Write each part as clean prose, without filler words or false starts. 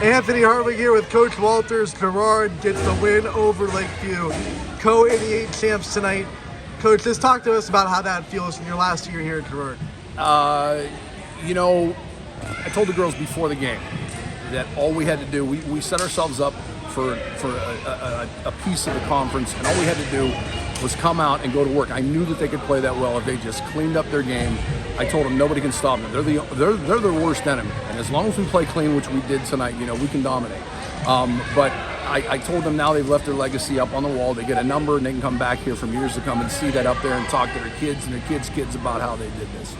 Anthony Hartwig here with Coach Walters. Girard gets the win over Lakeview. Co-88 champs tonight. Coach, just talk to us about how that feels in your last year here at Girard. You know, I told the girls before the game that all we had to do, we set ourselves up for a piece of the conference, and all we had to do was come out and go to work. I knew that they could play that well if they just cleaned up their game. I told them nobody can stop them. They're the worst enemy, and as long as we play clean, which we did tonight, you know, we can dominate. But I told them now they've left their legacy up on the wall. They get a number, and they can come back here from years to come and see that up there and talk to their kids and their kids' about how they did this.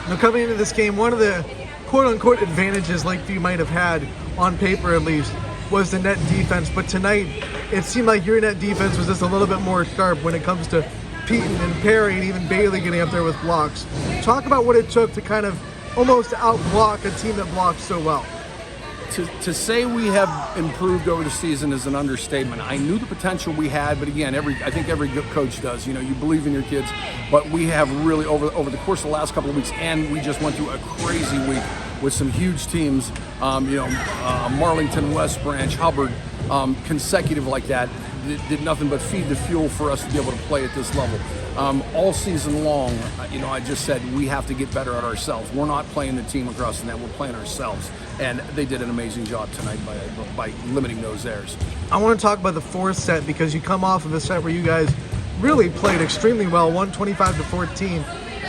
Now, coming into this game, one of the quote-unquote advantages Lakeview might have had, on paper at least, was the net defense. But tonight, it seemed like your net defense was just a little bit more sharp when it comes to Peaton and Perry and even Bailey getting up there with blocks. Talk about what it took to kind of almost out-block a team that blocks so well. To say we have improved over the season is an understatement. I knew the potential we had, but again, I think every good coach does. You know, you believe in your kids, but we have really over the course of the last couple of weeks, and we just went through a crazy week with some huge teams. Marlington, West Branch, Hubbard, consecutive like that. Did nothing but feed the fuel for us to be able to play at this level. All season long, you know, I just said we have to get better at ourselves. We're not playing the team across the net, we're playing ourselves. And they did an amazing job tonight by limiting those errors. I want to talk about the fourth set because you come off of a set where you guys really played extremely well, 125-14.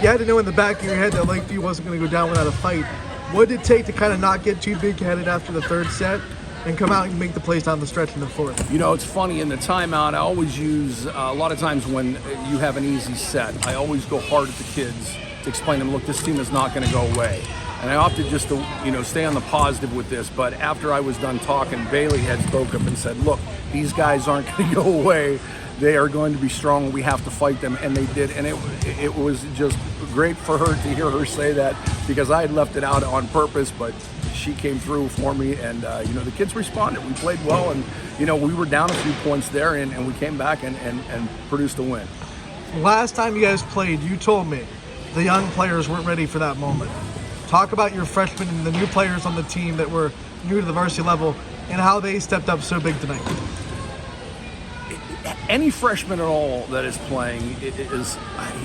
You had to know in the back of your head that Lakeview wasn't going to go down without a fight. What did it take to kind of not get too big-headed after the third set and come out and make the plays down the stretch in the fourth? You know, it's funny, in the timeout, I always use, a lot of times when you have an easy set, I always go hard at the kids to explain to them, look, this team is not going to go away. And I opted just to, you know, stay on the positive with this. But after I was done talking, Bailey had spoke up and said, look, these guys aren't going to go away. They are going to be strong. We have to fight them. And they did. And it was just great for her to hear her say that, because I had left it out on purpose, but she came through for me. And, you know, the kids responded. We played well. And, you know, we were down a few points there, and we came back and produced a win. Last time you guys played, you told me the young players weren't ready for that moment. Talk about your freshmen and the new players on the team that were new to the varsity level and how they stepped up so big tonight. Any freshman at all that is playing is,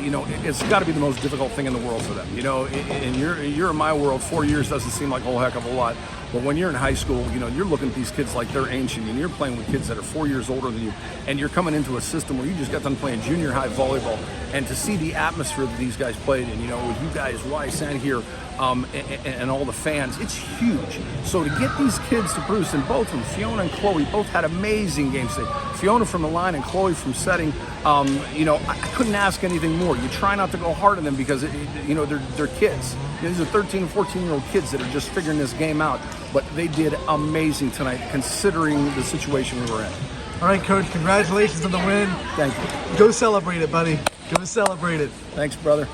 you know, it's got to be the most difficult thing in the world for them. You know, you're in my world, 4 years doesn't seem like a whole heck of a lot. But when you're in high school, you know, you're looking at these kids like they're ancient, and you're playing with kids that are 4 years older than you, and you're coming into a system where you just got done playing junior high volleyball, and to see the atmosphere that these guys played in, you know, with you guys, Rice and here, and all the fans, it's huge. So to get these kids to produce, and both of them, Fiona and Chloe, both had amazing games today. Fiona from the line and Chloe from setting. You know, I couldn't ask anything more. You try not to go hard on them because, you know, they're kids. You know, these are 13 and 14-year-old kids that are just figuring this game out. But they did amazing tonight, considering the situation we were in. All right, Coach, congratulations on the win. Thank you. Go celebrate it, buddy. Go celebrate it. Thanks, brother.